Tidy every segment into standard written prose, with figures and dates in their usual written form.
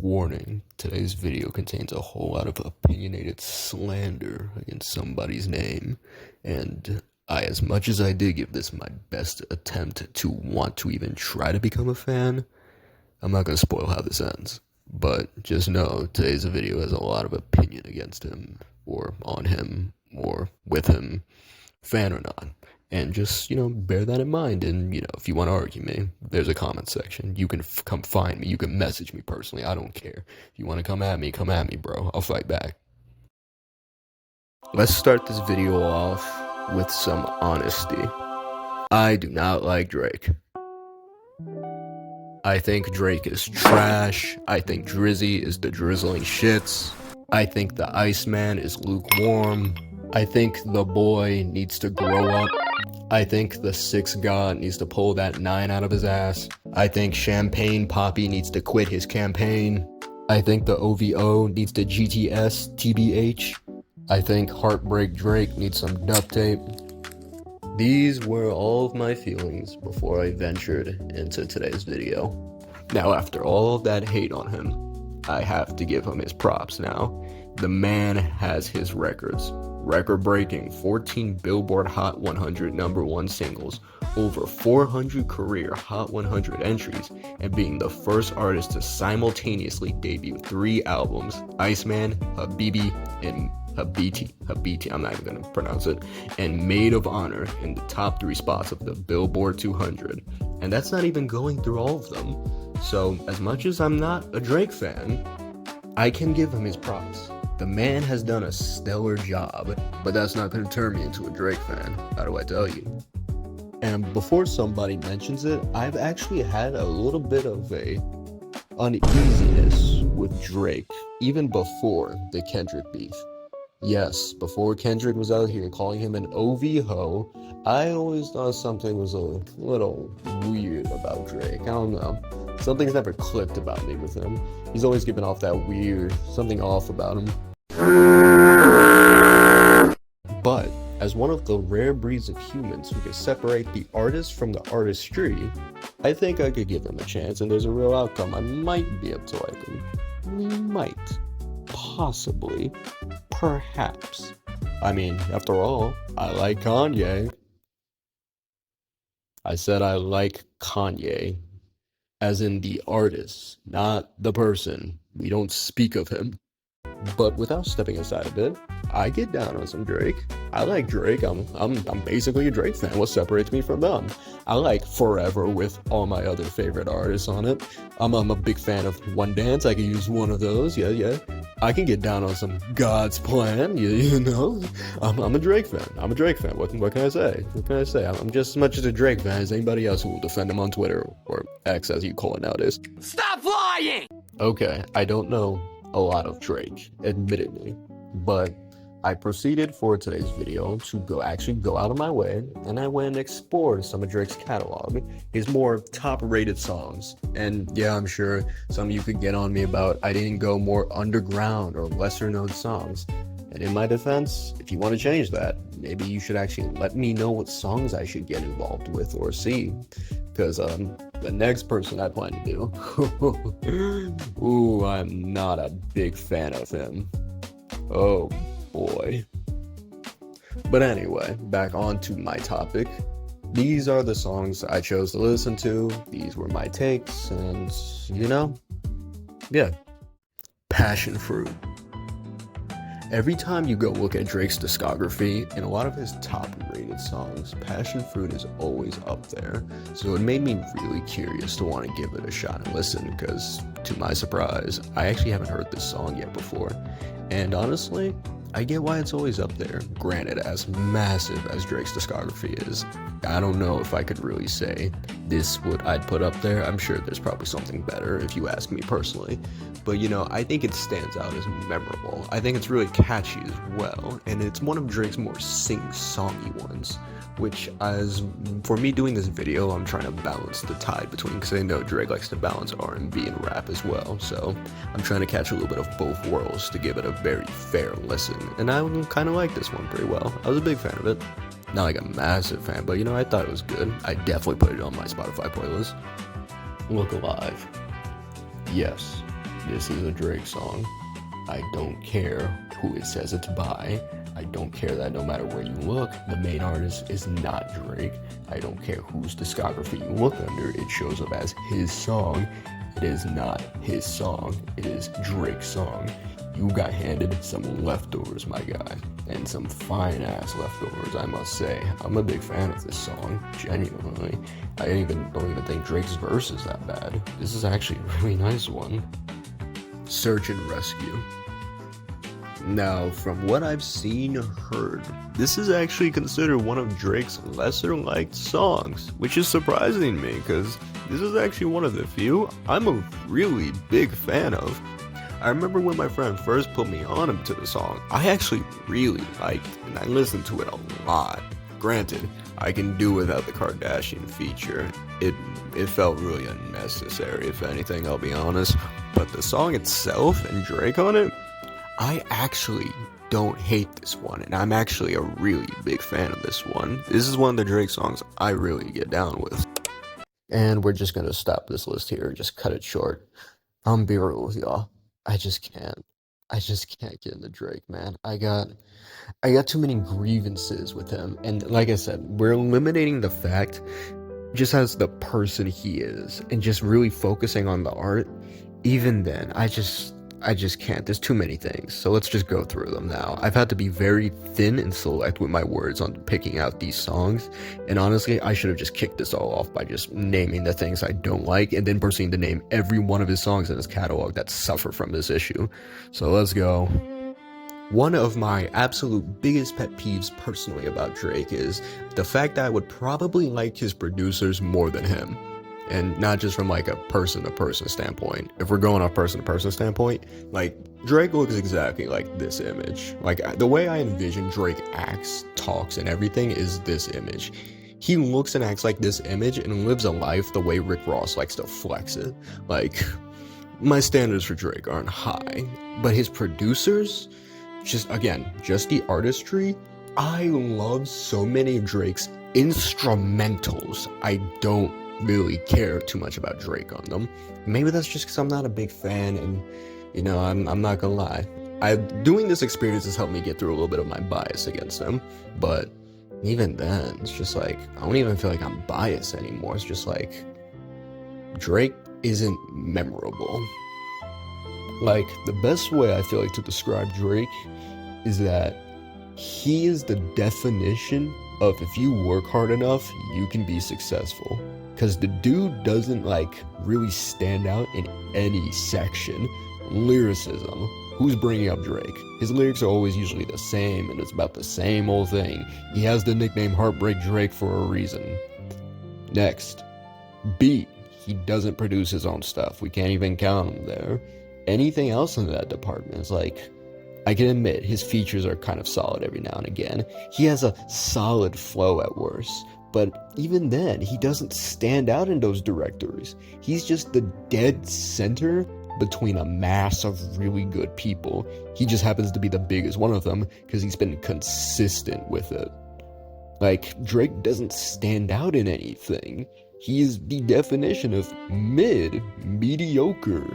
Warning, today's video contains a whole lot of opinionated slander against somebody's name, and as much as I did give this my best attempt to want to even try to become a fan, I'm not going to spoil how this ends. But just know, today's video has a lot of opinion against him, or on him, or with him, fan or not. And just, bear that in mind. And, if you want to argue me, there's a comment section. You can come find me. You can message me personally. I don't care. If you want to come at me, bro. I'll fight back. Let's start this video off with some honesty. I do not like Drake. I think Drake is trash. I think Drizzy is the drizzling shits. I think the Iceman is lukewarm. I think the boy needs to grow up. I think the 6 God needs to pull that 9 out of his ass. I think Champagne Poppy needs to quit his campaign. I think the OVO needs to GTS TBH. I think Heartbreak Drake needs some duct tape. These were all of my feelings before I ventured into today's video. Now, after all of that hate on him, I have to give him his props now. The man has his records. Record-breaking 14 Billboard Hot 100 #1 singles, over 400 career Hot 100 entries, and being the first artist to simultaneously debut 3 albums, Iceman, Habibi, and Habiti, I'm not even going to pronounce it, and Maid of Honor in the top 3 spots of the Billboard 200. And that's not even going through all of them. So, as much as I'm not a Drake fan, I can give him his props. The man has done a stellar job, but that's not going to turn me into a Drake fan. How do I tell you? And before somebody mentions it, I've actually had a little bit of a uneasiness with Drake, even before the Kendrick beef. Yes, before Kendrick was out here calling him an OVO, I always thought something was a little weird about Drake. I don't know. Something's never clicked about me with him. He's always given off that weird, something off about him. But, as one of the rare breeds of humans who can separate the artist from the artistry, I think I could give him a chance, and there's a real outcome. I might be able to like him. Might. Possibly. Perhaps. I mean, after all, I like Kanye. I said I like Kanye. As in the artist, not the person. We don't speak of him. But without stepping aside a bit, I get down on some Drake. I like Drake. I'm basically a Drake fan. What separates me from them? I like Forever with all my other favorite artists on it. I'm a big fan of One Dance. I can use one of those. Yeah. I can get down on some God's Plan. You know. I'm a Drake fan. What can I say? I'm just as much as a Drake fan as anybody else who will defend him on Twitter, or X as you call it nowadays. Stop lying! Okay, I don't know a lot of Drake, admittedly, but I proceeded for today's video to go out of my way, and I went and explored some of Drake's catalog, his more top-rated songs. And yeah, I'm sure some of you could get on me about I didn't go more underground or lesser-known songs. And in my defense, if you want to change that, maybe you should actually let me know what songs I should get involved with or see. Because the next person I plan to do, ooh, I'm not a big fan of him. Oh boy. But anyway, back on to my topic. These are the songs I chose to listen to. These were my takes, and yeah. Passion Fruit. Every time you go look at Drake's discography, in a lot of his top-rated songs, Passion Fruit is always up there. So it made me really curious to want to give it a shot and listen, because, to my surprise, I actually haven't heard this song yet before. And honestly, I get why it's always up there. Granted, as massive as Drake's discography is, I don't know if I could really say this what I'd put up there. I'm sure there's probably something better if you ask me personally. But I think it stands out as memorable. I think it's really catchy as well, and it's one of Drake's more sing-songy ones, which, as for me doing this video, I'm trying to balance the tide between, because I know Drake likes to balance R&B and rap as well, so I'm trying to catch a little bit of both worlds to give it a very fair listen, and I kind of like this one pretty well. I was a big fan of it. Not like a massive fan, but I thought it was good. I definitely put it on my Spotify playlist. Look Alive. Yes. this is a Drake song. I don't care who it says it's by. I don't care that no matter where you look, the main artist is not Drake. I don't care whose discography you look under, it shows up as his song. It is not his song, it is Drake's song. You got handed some leftovers, my guy, and some fine ass leftovers, I must say. I'm a big fan of this song, genuinely. I don't even think Drake's verse is that bad. This is actually a really nice one. Search and Rescue. Now, from what I've seen, heard, this is actually considered one of Drake's lesser liked songs, which is surprising me, because this is actually one of the few I'm a really big fan of. I remember when my friend first put me on him to the song, I actually really liked it, and I listened to it a lot. Granted, I can do without the Kardashian feature. It felt really unnecessary, if anything, I'll be honest. But the song itself and Drake on it, I actually don't hate this one, and I'm actually a really big fan of this one. This is one of the Drake songs I really get down with. And we're just gonna stop this list here, just cut it short. I'm be real with y'all. I just can't get into Drake, man. I got too many grievances with him, and like I said, we're eliminating the fact just as the person he is, and just really focusing on the art. Even then, I just can't. There's too many things. So let's just go through them now. I've had to be very thin and select with my words on picking out these songs. And honestly, I should have just kicked this all off by just naming the things I don't like and then proceeding to name every one of his songs in his catalog that suffer from this issue. So let's go. One of my absolute biggest pet peeves personally about Drake is the fact that I would probably like his producers more than him. And not just from like a person-to-person standpoint. If we're going off person-to-person standpoint, like Drake looks exactly like this image. Like the way I envision Drake acts, talks, and everything is this image. He looks and acts like this image and lives a life the way Rick Ross likes to flex it. Like, my standards for Drake aren't high, but his producers, just the artistry. I love so many of Drake's instrumentals. I don't really care too much about Drake on them. Maybe that's just because I'm not a big fan, and you know, I'm not gonna lie. Doing this experience has helped me get through a little bit of my bias against him, but even then, it's just like, I don't even feel like I'm biased anymore. It's just like, Drake isn't memorable. Like, the best way I feel like to describe Drake is that he is the definition of if you work hard enough, you can be successful. Because the dude doesn't like really stand out in any section. Lyricism. Who's bringing up Drake? His lyrics are always usually the same, and it's about the same old thing. He has the nickname Heartbreak Drake for a reason. Next. Beat. He doesn't produce his own stuff. We can't even count him there. Anything else in that department is like, I can admit his features are kind of solid every now and again. He has a solid flow at worst. But even then, he doesn't stand out in those directories. He's just the dead center between a mass of really good people. He just happens to be the biggest one of them because he's been consistent with it. Like, Drake doesn't stand out in anything. He's the definition of mediocre.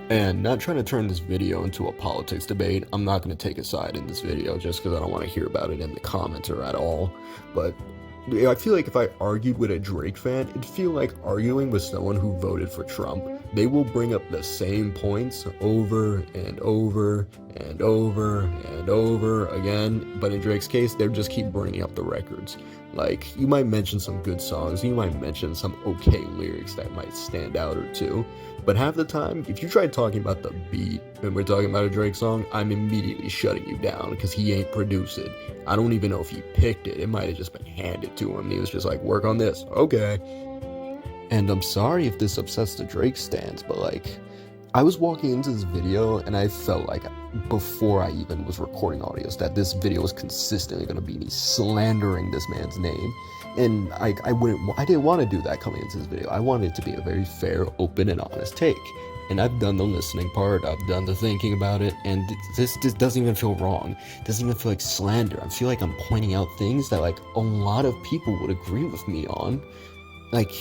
And not trying to turn this video into a politics debate, I'm not going to take a side in this video just because I don't want to hear about it in the comments or at all. But I feel like if I argued with a Drake fan, it'd feel like arguing with someone who voted for Trump. They will bring up the same points over and over and over and over again, but in Drake's case, they'll just keep bringing up the records. Like, you might mention some good songs, you might mention some okay lyrics that might stand out or two, but half the time, if you try talking about the beat when we're talking about a Drake song, I'm immediately shutting you down because he ain't produced it. I don't even know if he picked it. It might have just been handed to him. He was just like, work on this. Okay. And I'm sorry if this upsets the Drake stans, but like, I was walking into this video and I felt like before I even was recording audios that this video was consistently going to be me slandering this man's name. And I didn't want to do that coming into this video. I wanted it to be a very fair, open, and honest take. And I've done the listening part, I've done the thinking about it, and this doesn't even feel wrong. It doesn't even feel like slander. I feel like I'm pointing out things that like a lot of people would agree with me on. Like,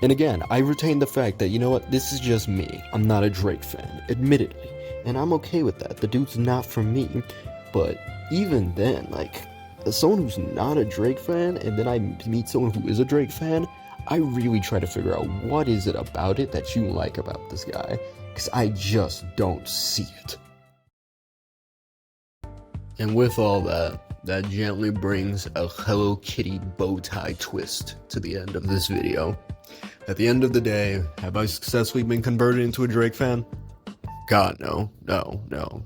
And again, I retain the fact that, you know what, this is just me. I'm not a Drake fan, admittedly. And I'm okay with that. The dude's not for me. But even then, like, as someone who's not a Drake fan, and then I meet someone who is a Drake fan, I really try to figure out what is it about it that you like about this guy. Because I just don't see it. And with all that, that gently brings a Hello Kitty bow tie twist to the end of this video. At the end of the day, have I successfully been converted into a Drake fan? God, no,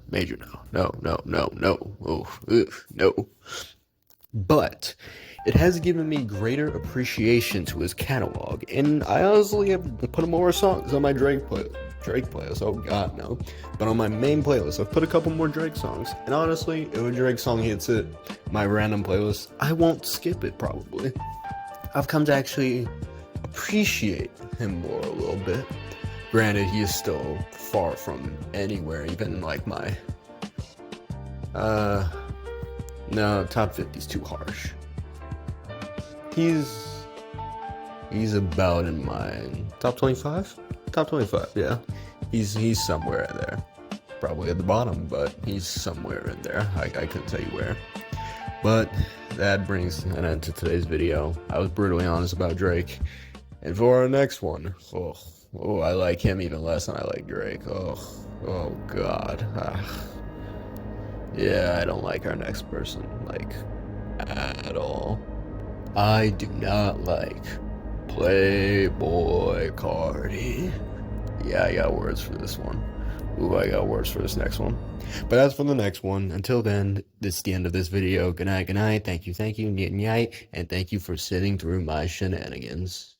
major no, no. But it has given me greater appreciation to his catalog, and I honestly have put more songs on my Drake playlist, oh god no. But on my main playlist, I've put a couple more Drake songs, and honestly, if a Drake song hits it, my random playlist, I won't skip it probably. I've come to actually appreciate him more a little bit. Granted, he is still far from anywhere, even like my, no, top 50's too harsh. He's about in my top 25? Top 25, yeah. He's somewhere there. Probably at the bottom, but he's somewhere in there. I couldn't tell you where. But that brings an end to today's video. I was brutally honest about Drake. And for our next one, oh, I like him even less than I like Drake. Oh god. Yeah, I don't like our next person, like, at all. I do not like Playboy Cardi. Yeah, I got words for this one. Ooh, I got words for this next one. But as for the next one, until then, this is the end of this video. Good night, thank you, night, and thank you for sitting through my shenanigans.